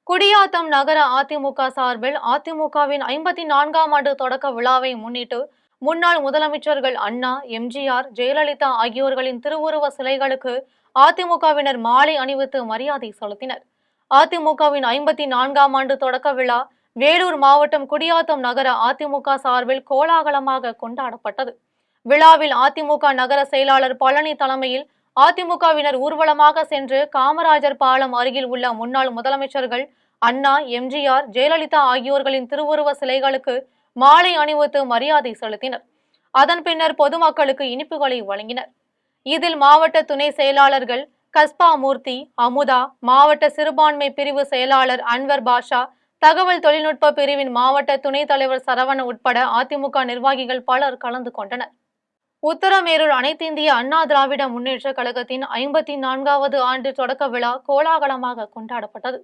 குடியாத்தம் நகர அதிமுக சார்பில் அதிமுகவின் 54ஆம் ஆண்டு தொடக்க விழாவை முன்னிட்டு முன்னாள் முதலமைச்சர்கள் அண்ணா, எம்ஜிஆர், ஜெயலலிதா ஆகியோர்களின் திருவுருவ சிலைகளுக்கு அதிமுகவினர் மாலை அணிவித்து மரியாதை செலுத்தினர். அதிமுகவின் 54ஆம் ஆண்டு தொடக்க விழா வேலூர் மாவட்டம் குடியாத்தம் நகர அதிமுக சார்பில் கோலாகலமாக கொண்டாடப்பட்டது. விழாவில் அதிமுக நகர செயலாளர் பழனி தலைமையில் அதிமுகவினர் ஊர்வலமாக சென்று காமராஜர் பாலம் அருகில் உள்ள முன்னாள் முதலமைச்சர்கள் அண்ணா, எம்ஜிஆர், ஜெயலலிதா ஆகியோர்களின் திருவுருவ சிலைகளுக்கு மாலை அணிவித்து மரியாதை செலுத்தினர். அதன் பின்னர் பொதுமக்களுக்கு இனிப்புகளை வழங்கினர். இதில் மாவட்ட துணை செயலாளர்கள் கஸ்பா மூர்த்தி, அமுதா, மாவட்ட சிறுபான்மை பிரிவு செயலாளர் அன்வர் பாஷா, தகவல் தொழில்நுட்ப பிரிவின் மாவட்ட துணைத் தலைவர் சரவணன் உட்பட அதிமுக நிர்வாகிகள் பலர் கலந்து கொண்டனர். உத்தரமேரூர் அனைத்திந்திய அண்ணா திராவிட முன்னேற்ற கழகத்தின் 54வது ஆண்டு தொடக்க விழா கோலாகலமாக கொண்டாடப்பட்டது.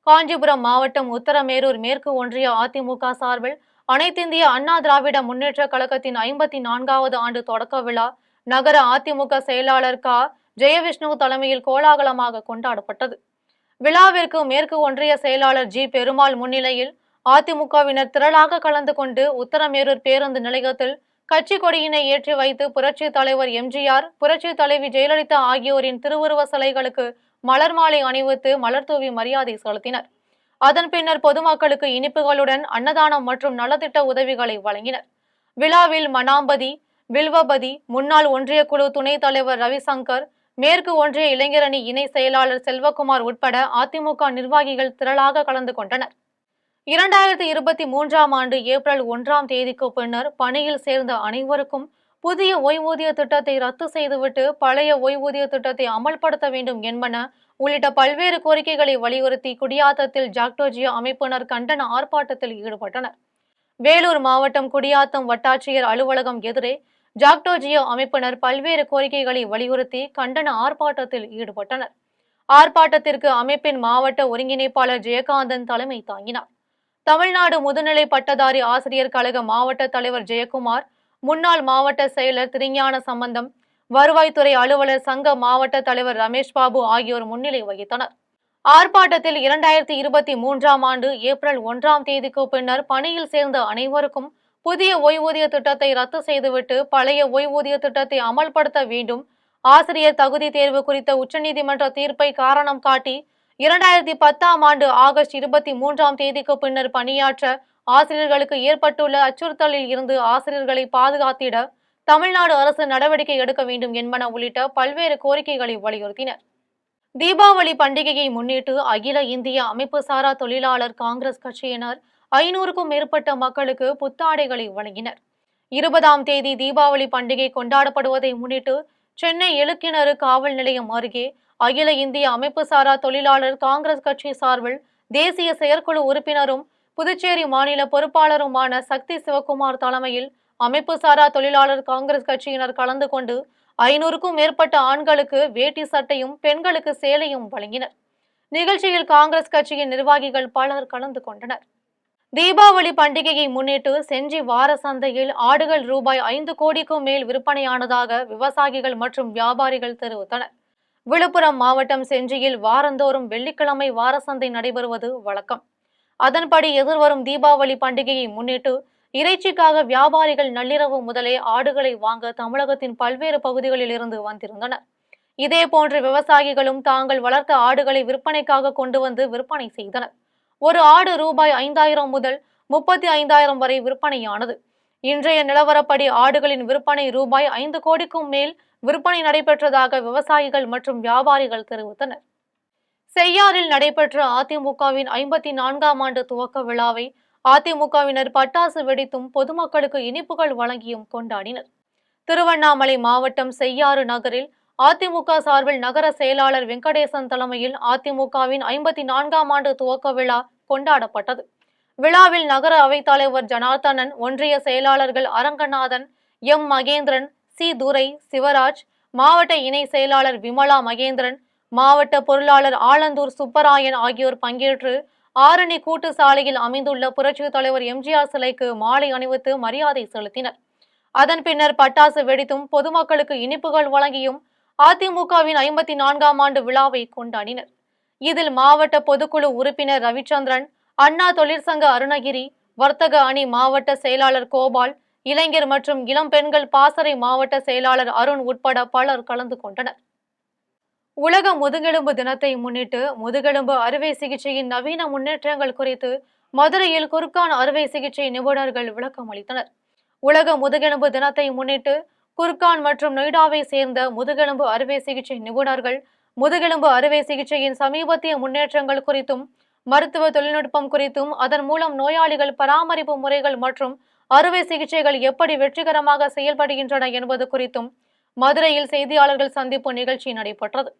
காஞ்சிபுரம் மாவட்டம் உத்தரமேரூர் மேற்கு ஒன்றிய அதிமுக சார்பில் அனைத்திந்திய அண்ணா திராவிட முன்னேற்ற கழகத்தின் 54வது ஆண்டு தொடக்க விழா நகர அதிமுக செயலாளர் க. ஜெயவிஷ்ணு தலைமையில் கோலாகலமாக கொண்டாடப்பட்டது. விழாவிற்கு மேற்கு ஒன்றிய செயலாளர் ஜி. பெருமாள் முன்னிலையில் அதிமுகவினர் திரளாக கலந்து கொண்டு உத்தரமேரூர் பேருந்து நிலையத்தில் கட்சி கொடியினை ஏற்றி வைத்து புரட்சி தலைவர் எம்ஜிஆர், புரட்சி தலைவி ஜெயலலிதா ஆகியோரின் திருவுருவ சிலைகளுக்கு மலர் மாலை அணிவித்து மலர்தூவி மரியாதை செலுத்தினர். அதன் பின்னர் பொதுமக்களுக்கு இனிப்புகளுடன் அன்னதானம் மற்றும் நலத்திட்ட உதவிகளை வழங்கினர். விழாவில் மனாம்பதி, வில்வபதி, முன்னாள் ஒன்றிய குழு துணைத் தலைவர் ரவிசங்கர், மேற்கு ஒன்றிய இளைஞரணி இணை செயலாளர் செல்வகுமார் உட்பட அதிமுக நிர்வாகிகள் திரளாக கலந்து கொண்டனர். 2023ஆம் ஆண்டு ஏப்ரல் 1ஆம் தேதிக்கு பின்னர் பணியில் சேர்ந்த அனைவருக்கும் புதிய ஓய்வூதிய திட்டத்தை ரத்து செய்துவிட்டு பழைய ஓய்வூதிய திட்டத்தை அமல்படுத்த வேண்டும் என்பன உள்ளிட்ட பல்வேறு கோரிக்கைகளை வலியுறுத்தி குடியாத்தத்தில் ஜாக்டோஜியோ அமைப்பினர் கண்டன ஆர்ப்பாட்டத்தில் ஈடுபட்டனர். வேலூர் மாவட்டம் குடியாத்தம் வட்டாட்சியர் அலுவலகம் எதிரே ஜாக்டோஜியோ அமைப்பினர் பல்வேறு கோரிக்கைகளை வலியுறுத்தி கண்டன ஆர்ப்பாட்டத்தில் ஈடுபட்டனர். ஆர்ப்பாட்டத்திற்கு அமைப்பின் மாவட்ட ஒருங்கிணைப்பாளர் ஜெயகாந்தன் தலைமை தாங்கினார். தமிழ்நாடு முதுநிலை பட்டதாரி ஆசிரியர் கழக மாவட்ட தலைவர் ஜெயக்குமார், முன்னாள் மாவட்ட செயலர் திருஞான சம்பந்தம், வருவாய்த்துறை அலுவலர் சங்க மாவட்ட தலைவர் ரமேஷ் பாபு ஆகியோர் முன்னிலை வகித்தனர். ஆர்ப்பாட்டத்தில் 2023ஆம் ஆண்டு ஏப்ரல் 1ஆம் தேதிக்கு பின்னர் பணியில் சேர்ந்த அனைவருக்கும் புதிய ஓய்வூதிய திட்டத்தை ரத்து செய்துவிட்டு பழைய ஓய்வூதிய திட்டத்தை அமல்படுத்த வேண்டும், ஆசிரியர் தகுதி தேர்வு குறித்த உச்சநீதிமன்ற தீர்ப்பை காரணம் காட்டி 2010ஆம் ஆண்டு ஆகஸ்ட் 23ஆம் தேதிக்கு பின்னர் பணியாற்ற ஆசிரியர்களுக்கு ஏற்பட்டுள்ள அச்சுறுத்தலில் இருந்து ஆசிரியர்களை பாதுகாத்திட தமிழ்நாடு அரசு நடவடிக்கை எடுக்க வேண்டும் என்பன உள்ளிட்ட பல்வேறு கோரிக்கைகளை வலியுறுத்தினர். தீபாவளி பண்டிகையை முன்னிட்டு அகில இந்திய அமைப்பு சாரா தொழிலாளர் காங்கிரஸ் கட்சியினர் 500க்கும் மேற்பட்ட மக்களுக்கு புத்தாடைகளை வழங்கினர். 20ஆம் தேதி தீபாவளி பண்டிகை கொண்டாடப்படுவதை முன்னிட்டு சென்னை எழுக்கிணறு காவல் நிலையம் அருகே அகில இந்திய அமைப்பு சாரா தொழிலாளர் காங்கிரஸ் கட்சி சார்பில் தேசிய செயற்குழு உறுப்பினரும் புதுச்சேரி மாநில பொறுப்பாளருமான சக்தி சிவகுமார் தலைமையில் அமைப்பு சாரா தொழிலாளர் காங்கிரஸ் கட்சியினர் கலந்து கொண்டு 500க்கும் மேற்பட்ட ஆண்களுக்கு வேட்டி சட்டையும் பெண்களுக்கு சேலையும் வழங்கினர். நிகழ்ச்சியில் காங்கிரஸ் கட்சியின் நிர்வாகிகள் பலர் கலந்து கொண்டனர். தீபாவளி பண்டிகையை முன்னிட்டு செஞ்சி வார சந்தையில் ஆடுகள் ரூபாய் 5 கோடிக்கும் மேல் விற்பனையானதாக விவசாயிகள் மற்றும் வியாபாரிகள் தெரிவித்தனர். விழுப்புரம் மாவட்டம் செஞ்சியில் வாரந்தோறும் வெள்ளிக்கிழமை வார சந்தை நடைபெறுவது வழக்கம். அதன்படி எதிர்வரும் தீபாவளி பண்டிகையை முன்னிட்டு இறைச்சிக்காக வியாபாரிகள் நள்ளிரவு முதலே ஆடுகளை வாங்க தமிழகத்தின் பல்வேறு பகுதிகளில் இருந்து வந்திருந்தனர். இதேபோன்று விவசாயிகளும் தாங்கள் வளர்த்த ஆடுகளை விற்பனைக்காக கொண்டு வந்து விற்பனை செய்தனர். ஒரு ஆடு ரூபாய் 5000 முதல் 35,000 வரை விற்பனையானது. இன்றைய நிலவரப்படி ஆடுகளின் விற்பனை ரூபாய் 5 கோடிக்கும் மேல் விற்பனை நடைபெற்றதாக விவசாயிகள் மற்றும் வியாபாரிகள் தெரிவித்தனர். செய்யாறில் நடைபெற்ற அதிமுகவின் 54ஆம் ஆண்டு துவக்க விழாவை அதிமுகவினர் பட்டாசு வெடித்தும் பொதுமக்களுக்கு இனிப்புகள் வழங்கியும் கொண்டாடினர். திருவண்ணாமலை மாவட்டம் செய்யாறு நகரில் அதிமுக சார்பில் நகர செயலாளர் வெங்கடேசன் தலைமையில் அதிமுகவின் 54ஆம் ஆண்டு துவக்க விழா கொண்டாடப்பட்டது. விழாவில் நகர அவைத்தலைவர் ஜனார்த்தனன், ஒன்றிய செயலாளர்கள் அரங்கநாதன், எம். மகேந்திரன், சி. துரை, சிவராஜ், மாவட்ட இணை செயலாளர் விமலா மகேந்திரன், மாவட்ட பொருளாளர் ஆலந்தூர் சுப்பராயன் ஆகியோர் பங்கேற்று ஆரணி கூட்டு சாலையில் அமைந்துள்ள புரட்சித் தலைவர் எம்ஜிஆர் சிலைக்கு மாலை அணிவித்து மரியாதை செலுத்தினர். அதன் பின்னர் பட்டாசு வெடித்தும் பொதுமக்களுக்கு இனிப்புகள் வழங்கியும் அதிமுகவின் 54ஆம் ஆண்டு விழாவை கொண்டாடினர். இதில் மாவட்ட பொதுக்குழு உறுப்பினர் ரவிச்சந்திரன், அண்ணா தொழிற்சங்க அருணகிரி, வர்த்தக அணி மாவட்ட செயலாளர் கோபால், இளைஞர் மற்றும் இளம் பெண்கள் பாசறை மாவட்ட செயலாளர் அருண் உட்பட பலர் கலந்து கொண்டனர். உலக முதுகெலும்பு தினத்தை முன்னிட்டு முதுகெலும்பு அறுவை சிகிச்சையின் நவீன முன்னேற்றங்கள் குறித்து மதுரையில் குர்கான் அறுவை சிகிச்சை நிபுணர்கள் விளக்கம் அளித்தனர். உலக முதுகெலும்பு தினத்தை முன்னிட்டு குர்கான் மற்றும் நொய்டாவை சேர்ந்த முதுகெலும்பு அறுவை சிகிச்சை நிபுணர்கள் முதுகெலும்பு அறுவை சிகிச்சையின் சமீபத்திய முன்னேற்றங்கள் குறித்தும் மருத்துவ தொழில்நுட்பம் குறித்தும் அதன் மூலம் நோயாளிகள் பராமரிப்பு முறைகள் மற்றும் அறுவை சிகிச்சைகள் எப்படி வெற்றிகரமாக செயல்படுகின்றன என்பது குறித்தும் மதுரையில் செய்தியாளர்கள் சந்திப்பு நிகழ்ச்சி நடைபெற்றது.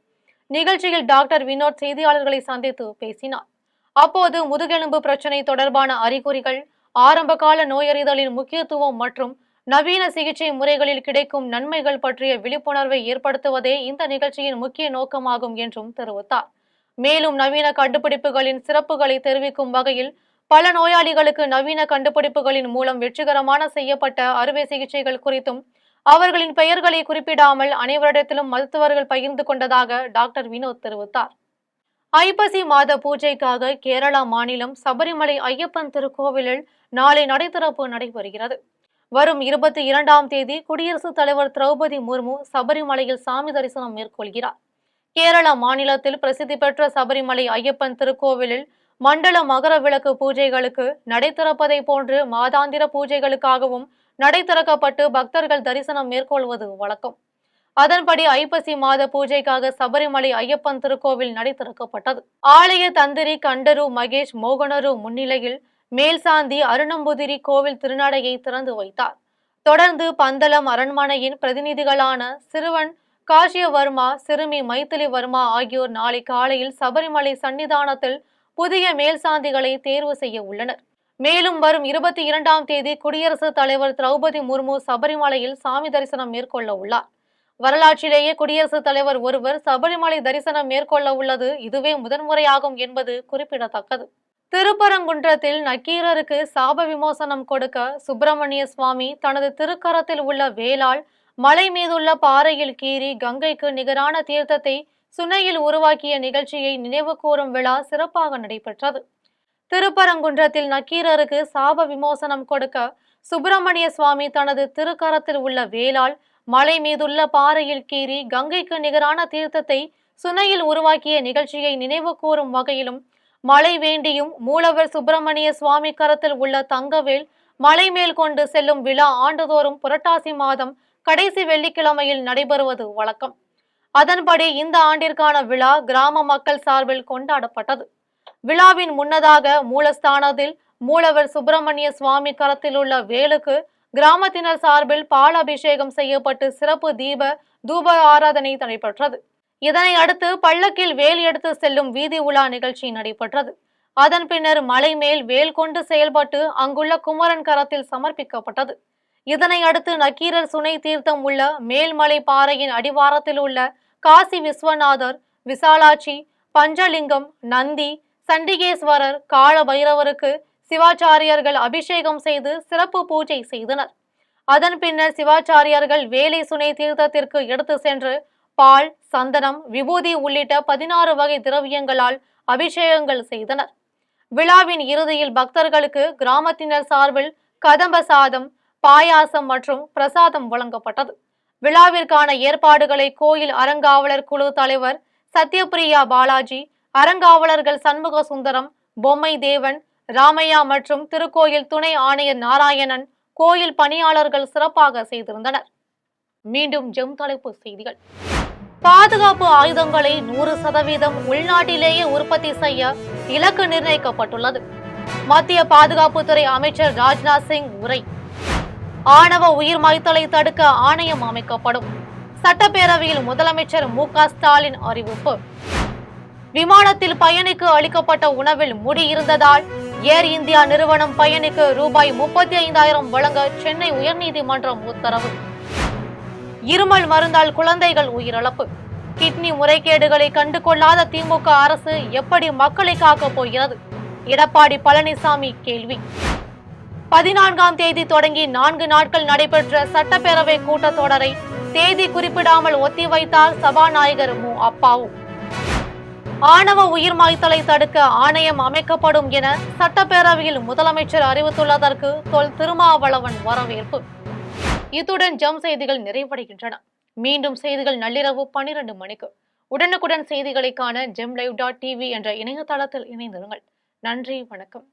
நிகழ்ச்சியில் டாக்டர் வினோத் செய்தியாளர்களை சந்தித்து பேசினார். அப்போது முதுகெலும்பு பிரச்சினை தொடர்பான அறிகுறிகள், ஆரம்பகால நோயறிதலின் முக்கியத்துவம் மற்றும் நவீன சிகிச்சை முறைகளில் கிடைக்கும் நன்மைகள் பற்றிய விழிப்புணர்வை ஏற்படுத்துவதே இந்த நிகழ்ச்சியின் முக்கிய நோக்கமாகும் என்றும் தெரிவித்தார். மேலும் நவீன கண்டுபிடிப்புகளின் சிறப்புகளை தெரிவிக்கும் வகையில் பல நோயாளிகளுக்கு நவீன கண்டுபிடிப்புகளின் மூலம் வெற்றிகரமான செய்யப்பட்ட அறுவை சிகிச்சைகள் குறித்தும் அவர்களின் பெயர்களை குறிப்பிடாமல் அனைவரிடத்திலும் மருத்துவர்கள் பகிர்ந்து கொண்டதாக டாக்டர் வினோத் தெரிவித்தார். ஐப்பசி மாத பூஜைக்காக கேரளா மாநிலம் சபரிமலை ஐயப்பன் திருக்கோவிலில் நாளை நடைதிறப்பு நடைபெறுகிறது. வரும் 22ஆம் தேதி குடியரசுத் தலைவர் திரௌபதி முர்மு சபரிமலையில் சாமி தரிசனம் மேற்கொள்கிறார். கேரள மாநிலத்தில் பிரசித்தி பெற்ற சபரிமலை ஐயப்பன் திருக்கோவிலில் மண்டல மகர விளக்கு பூஜைகளுக்கு நடை திறப்பதை போன்று மாதாந்திர பூஜைகளுக்காகவும் நடை திறக்கப்பட்டு பக்தர்கள் தரிசனம் மேற்கொள்வது வழக்கம். அதன்படி ஐப்பசி மாத பூஜைக்காக சபரிமலை ஐயப்பன் திருக்கோவில் நடை திறக்கப்பட்டது. ஆலய தந்திரி கண்டரு மகேஷ் மோகனரு முன்னிலையில் மேல்சாந்தி அருணம்புதிரி கோவில் திருநடையை திறந்து வைத்தார். தொடர்ந்து பந்தளம் அரண்மனையின் பிரதிநிதிகளான சிறுவன் காஷியவர்மா, சிறுமி மைத்திலி வர்மா ஆகியோர் நாளை காலையில் சபரிமலை சன்னிதானத்தில் புதிய மேல்சாந்திகளை தேர்வு செய்ய உள்ளனர். மேலும் வரும் 22ஆம் தேதி குடியரசுத் தலைவர் திரௌபதி முர்மு சபரிமலையில் சாமி தரிசனம் மேற்கொள்ள உள்ளார். வரலாற்றிலேயே குடியரசுத் தலைவர் ஒருவர் சபரிமலை தரிசனம் மேற்கொள்ள உள்ளது இதுவே முதன்முறையாகும் என்பது குறிப்பிடத்தக்கது. திருப்பரங்குன்றத்தில் நக்கீரருக்கு சாப விமோசனம் கொடுக்க சுப்பிரமணிய சுவாமி தனது திருக்கரத்தில் உள்ள வேலால் மலை மீதுள்ள பாறையில் கீறி கங்கைக்கு நிகரான தீர்த்தத்தை சுனையில் உருவாக்கிய நிகழ்ச்சியை நினைவு கூறும் விழா சிறப்பாக நடைபெற்றது. திருப்பரங்குன்றத்தில் நக்கீரருக்கு சாப விமோசனம் கொடுக்க சுப்பிரமணிய சுவாமி தனது திருக்கரத்தில் உள்ள வேலால் மலை மீதுள்ள பாறையில் கீறி கங்கைக்கு நிகரான தீர்த்தத்தை சுனையில் உருவாக்கிய நிகழ்ச்சியை நினைவு கூறும் வகையிலும் மழை வேண்டியும் மூலவர் சுப்பிரமணிய சுவாமி கரத்தில் உள்ள தங்கவேல் மலை மேல் கொண்டு செல்லும் விழா ஆண்டுதோறும் புரட்டாசி மாதம் கடைசி வெள்ளிக்கிழமையில் நடைபெறுவது வழக்கம். அதன்படி இந்த ஆண்டிற்கான விழா கிராம மக்கள் சார்பில் கொண்டாடப்பட்டது. விழாவின் முன்னதாக மூலஸ்தானத்தில் மூலவர் சுப்பிரமணிய சுவாமி கரத்தில் உள்ள வேலுக்கு கிராமத்தினர் சார்பில் பால் அபிஷேகம் செய்யப்பட்டு சிறப்பு தூப ஆராதனை நடைபெற்றது. இதனை அடுத்து பல்லக்கில் வேல் எடுத்து செல்லும் வீதி உலா நிகழ்ச்சி நடைபெற்றது. அதன் பின்னர் மலை மேல் வேல் கொண்டு செயல்பட்டு அங்குள்ள குமரன் கரத்தில் சமர்ப்பிக்கப்பட்டது. இதனை அடுத்து நக்கீரர் சுனை தீர்த்தம் உள்ள மேல்மலை பாறையின் அடிவாரத்தில் உள்ள காசி விஸ்வநாதர், விசாலாட்சி, பஞ்சலிங்கம், நந்தி, சண்டிகேஸ்வரர், கால பைரவருக்கு சிவாச்சாரியர்கள் அபிஷேகம் செய்து சிறப்பு பூஜை செய்தனர். அதன் பின்னர் சிவாச்சாரியர்கள் வேலை சுனை தீர்த்தத்திற்கு எடுத்து சென்று பால், சந்தனம், விபூதி உள்ளிட்ட 16 வகை திரவியங்களால் அபிஷேகங்கள் செய்தனர். விழாவின் இறுதியில் பக்தர்களுக்கு கிராமத்தினர் சார்பில் கதம்ப சாதம், பாயாசம் மற்றும் பிரசாதம் வழங்கப்பட்டது. விழாவிற்கான ஏற்பாடுகளை கோயில் அறங்காவலர் குழு தலைவர் சத்யபிரியா பாலாஜி, அறங்காவலர்கள் சண்முக சுந்தரம், பொம்மை தேவன், ராமையா மற்றும் திருக்கோயில் துணை ஆணையர் நாராயணன், கோயில் பணியாளர்கள் சிறப்பாக செய்திருந்தனர். மீண்டும் ஜெம் தலைப்பு செய்திகள். பாதுகாப்பு ஆயுதங்களை 100% உள்நாட்டிலேயே உற்பத்தி செய்ய இலக்கு நிர்ணயிக்கப்பட்டுள்ளது. மத்திய பாதுகாப்புத்துறை அமைச்சர் ராஜ்நாத் சிங் உரை. ஆணவ உயிர் மாய்த்தலை தடுக்க ஆணையம் அமைக்கப்படும். சட்டப்பேரவையில் முதலமைச்சர் மு.க. ஸ்டாலின் அறிவிப்பு. விமானத்தில் பயணிக்கு அளிக்கப்பட்ட உணவில் முடி இருந்ததால் ஏர் இந்தியா நிறுவனம் பயணிக்கு ரூபாய் 35,000 வழங்க சென்னை உயர்நீதிமன்றம் உத்தரவு. இருமல் மருந்தால் குழந்தைகள் உயிரிழப்பு. கிட்னி முறைகேடுகளை கண்டு கொள்ளாத திமுக அரசு எப்படி மக்களை காக்கப் போகிறது? எடப்பாடி பழனிசாமி கேள்வி. 14ஆம் தேதி தொடங்கி 4 நாட்கள் நடைபெற்ற சட்டப்பேரவை கூட்டத்தொடரை தேதி குறிப்பிடாமல் ஒத்திவைத்தார் சபாநாயகர் மு. அப்பாவு. ஆணவ உயிர் மாய்த்தலை தடுக்க ஆணையம் அமைக்கப்படும் என சட்டப்பேரவையில் முதலமைச்சர் அறிவித்துள்ளதற்கு தொல் திருமாவளவன் வரவேற்பு. இத்துடன் ஜம் செய்திகள் நிறைவடைகின்றன. மீண்டும் செய்திகள் நள்ளிரவு 12 மணிக்கு. உடனுக்குடன் செய்திகளை காண gemlive.tv என்ற இணையதளத்தில் இணைந்திருங்கள். நன்றி, வணக்கம்.